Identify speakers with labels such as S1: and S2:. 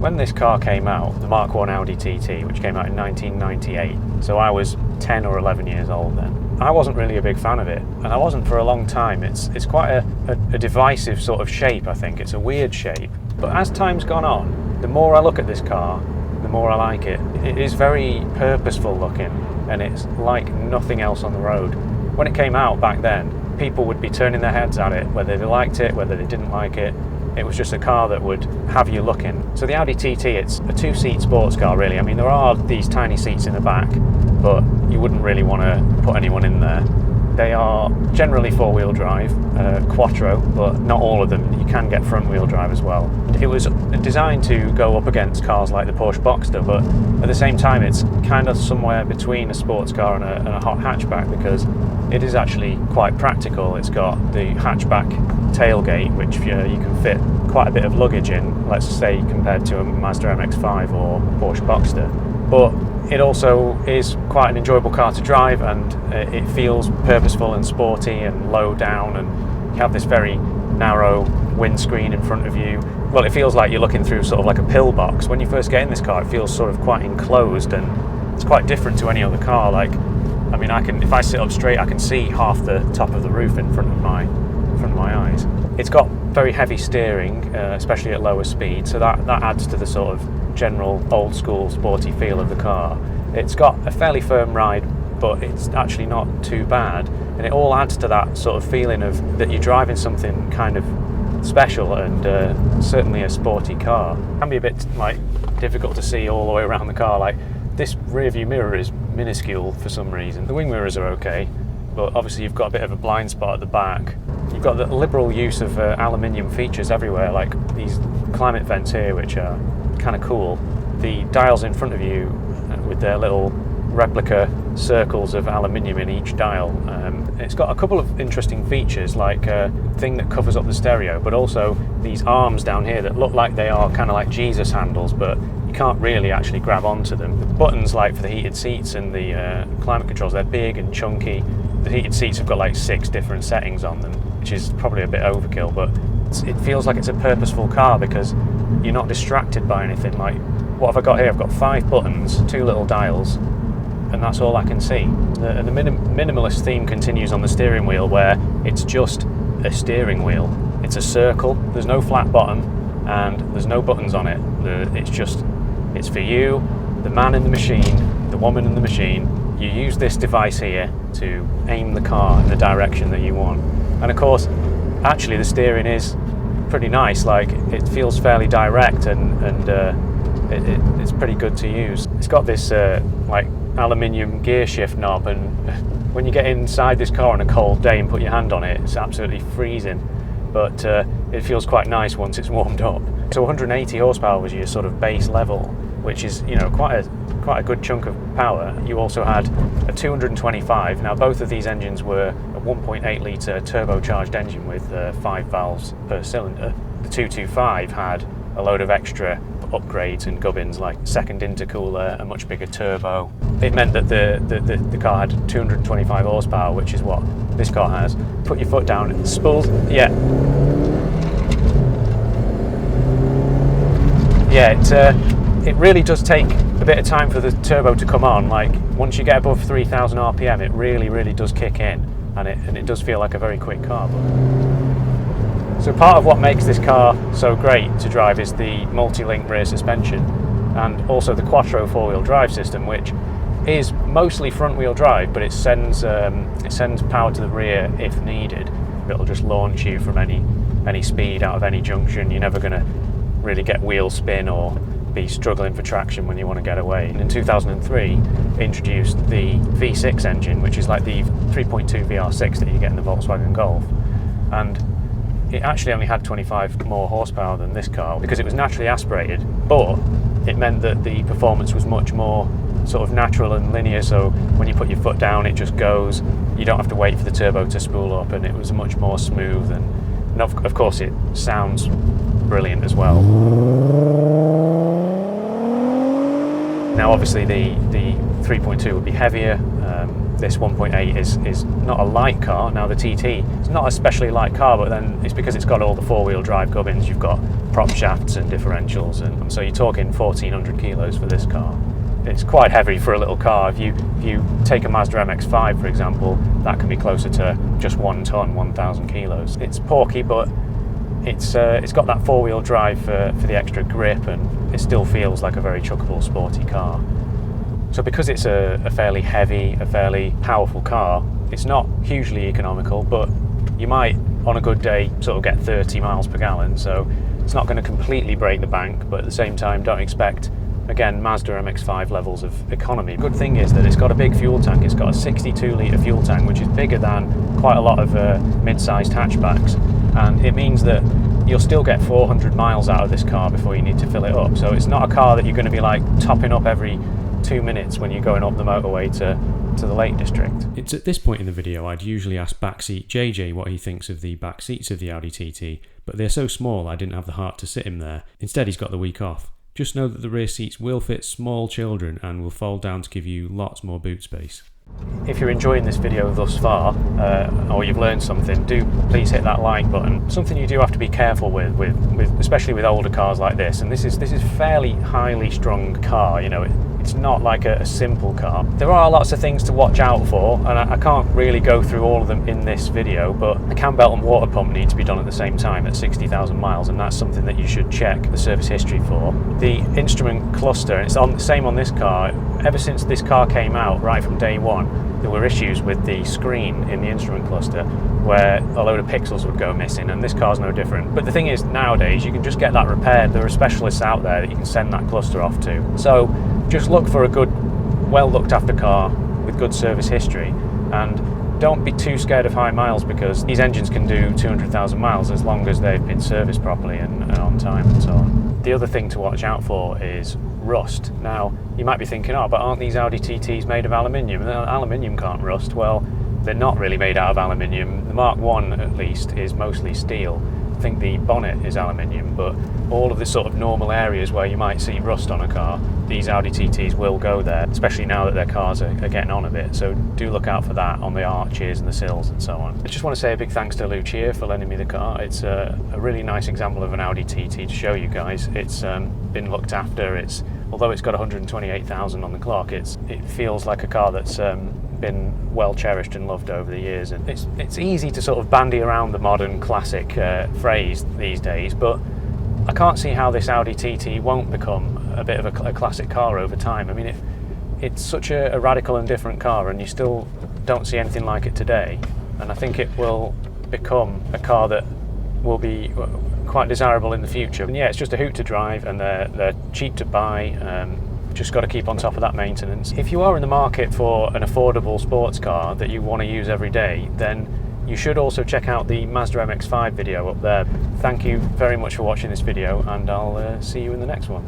S1: When this car came out, the Mk1 Audi TT, which came out in 1998, so I was 10 or 11 years old then, I wasn't really a big fan of it, and I wasn't for a long time. It's quite a divisive sort of shape, I think. It's a weird shape. But as time's gone on, the more I look at this car, the more I like it. It is very purposeful looking, and it's like nothing else on the road. When it came out back then, people would be turning their heads at it, whether they liked it, whether they didn't like it. It was just a car that would have you looking. So the Audi TT, it's a two-seat sports car really. I mean, there are these tiny seats in the back, but you wouldn't really want to put anyone in there. They are generally four-wheel drive, Quattro, but not all of them. You can get front-wheel drive as well. It was designed to go up against cars like the Porsche Boxster, but at the same time it's kind of somewhere between a sports car and a hot hatchback, because it is actually quite practical. It's got the hatchback tailgate, which you can fit quite a bit of luggage in, let's say compared to a Mazda MX-5 or Porsche Boxster. But it also is quite an enjoyable car to drive, and it feels purposeful and sporty and low down, and you have this very narrow windscreen in front of you. Well, it feels like you're looking through sort of like a pillbox. When you first get in this car, it feels sort of quite enclosed, and it's quite different to any other car. Like, I mean, if I sit up straight, I can see half the top of the roof in front of my eyes. It's got very heavy steering, especially at lower speed, so that adds to the sort of general old school sporty feel of the car. It's got a fairly firm ride, but it's actually not too bad, and it all adds to that sort of feeling of that you're driving something kind of special, and certainly a sporty car. It can be a bit like difficult to see all the way around the car. Like, this rear view mirror is minuscule for some reason. The wing mirrors are okay, but obviously you've got a bit of a blind spot at the back. You've got the liberal use of aluminium features everywhere, like these climate vents here, which are kind of cool. The dials in front of you with their little replica circles of aluminium in each dial. It's got a couple of interesting features, like a thing that covers up the stereo, but also these arms down here that look like they are kind of like Jesus handles, but you can't really actually grab onto them. The buttons, like for the heated seats and the climate controls, they're big and chunky. The heated seats have got like 6 different settings on them, which is probably a bit overkill, but it feels like it's a purposeful car because you're not distracted by anything. Like, what have I got here? I've got 5 buttons, 2 little dials, and that's all I can see. The minimalist theme continues on the steering wheel, where it's just a steering wheel. It's a circle, there's no flat bottom, and there's no buttons on it. It's for you, the man in the machine, the woman in the machine. You use this device here to aim the car in the direction that you want. And of course, actually the steering is pretty nice. Like, it feels fairly direct, and it's pretty good to use. It's got this like aluminium gear shift knob, and when you get inside this car on a cold day and put your hand on it, it's absolutely freezing, but it feels quite nice once it's warmed up. So 180 horsepower was your sort of base level, which is, you know, quite a good chunk of power. You also had a 225. Now, both of these engines were a 1.8 litre turbocharged engine with 5 valves per cylinder. The 225 had a load of extra upgrades and gubbins, like second intercooler, a much bigger turbo. It meant that the car had 225 horsepower, which is what this car has. Put your foot down, it spools. Yeah, it really does take a bit of time for the turbo to come on. Like, once you get above 3,000 RPM, it really does kick in, and it does feel like a very quick car. So part of what makes this car so great to drive is the multi-link rear suspension, and also the Quattro 4-wheel drive system, which is mostly front-wheel drive, but it sends power to the rear if needed. It'll just launch you from any speed out of any junction. You're never going to really get wheel spin or be struggling for traction when you want to get away. And in 2003, they introduced the V6 engine, which is like the 3.2 VR6 that you get in the Volkswagen Golf, and it actually only had 25 more horsepower than this car because it was naturally aspirated, but it meant that the performance was much more sort of natural and linear. So when you put your foot down, it just goes. You don't have to wait for the turbo to spool up, and it was much more smooth, and of course it sounds brilliant as well. Now obviously the 3.2 would be heavier. This 1.8 is not a light car. Now the TT is not a especially light car, but then it's because it's got all the 4-wheel drive gubbins. You've got prop shafts and differentials, and so you're talking 1400 kilos for this car. It's quite heavy for a little car. If you take a Mazda MX-5 for example, that can be closer to just 1 ton, 1000 kilos. It's porky, but it's got that four-wheel drive for the extra grip, and it still feels like a very chuckable sporty car. So because it's a fairly heavy, a fairly powerful car, it's not hugely economical, but you might on a good day sort of get 30 miles per gallon, so it's not going to completely break the bank, but at the same time don't expect, again, Mazda MX-5 levels of economy. Good thing is that it's got a big fuel tank. It's got a 62 litre fuel tank, which is bigger than quite a lot of mid-sized hatchbacks, and it means that you'll still get 400 miles out of this car before you need to fill it up. So it's not a car that you're going to be like topping up every 2 minutes when you're going up the motorway to the Lake District. It's at this point in the video I'd usually ask backseat JJ what he thinks of the back seats of the Audi TT, but they're so small I didn't have the heart to sit him there. Instead he's got the week off. Just know that the rear seats will fit small children and will fold down to give you lots more boot space. If you're enjoying this video thus far, or you've learned something, do please hit that like button. Something you do have to be careful with especially with older cars like this, and this is fairly highly strung car, you know, it's not like a simple car. There are lots of things to watch out for, and I can't really go through all of them in this video, but the cam belt and water pump need to be done at the same time at 60,000 miles, and that's something that you should check the service history for. The instrument cluster, and it's the same on this car. Ever since this car came out, right from day one, there were issues with the screen in the instrument cluster where a load of pixels would go missing, and this car's no different. But the thing is, nowadays you can just get that repaired. There are specialists out there that you can send that cluster off to. So just look for a good, well looked after car with good service history, and don't be too scared of high miles, because these engines can do 200,000 miles as long as they've been serviced properly and on time and so on. The other thing to watch out for is rust. Now, you might be thinking, oh, but aren't these Audi TTs made of aluminium? Aluminium can't rust. Well, they're not really made out of aluminium. The Mk1, at least, is mostly steel. I think the bonnet is aluminium, but all of the sort of normal areas where you might see rust on a car, these Audi TTs will go there, especially now that their cars are getting on a bit. So do look out for that on the arches and the sills and so on. I just want to say a big thanks to Lucia for lending me the car. It's a really nice example of an Audi TT to show you guys. It's been looked after. Although it's got 128,000 on the clock, it feels like a car that's been well cherished and loved over the years. And it's easy to sort of bandy around the modern classic phrase these days, but I can't see how this Audi TT won't become a bit of a classic car over time. I mean, it's such a radical and different car, and you still don't see anything like it today. And I think it will become a car that will be quite desirable in the future. And yeah, it's just a hoot to drive, and they're cheap to buy. Just got to keep on top of that maintenance. If you are in the market for an affordable sports car that you want to use every day, then you should also check out the Mazda MX-5 video up there. Thank you very much for watching this video, and I'll see you in the next one.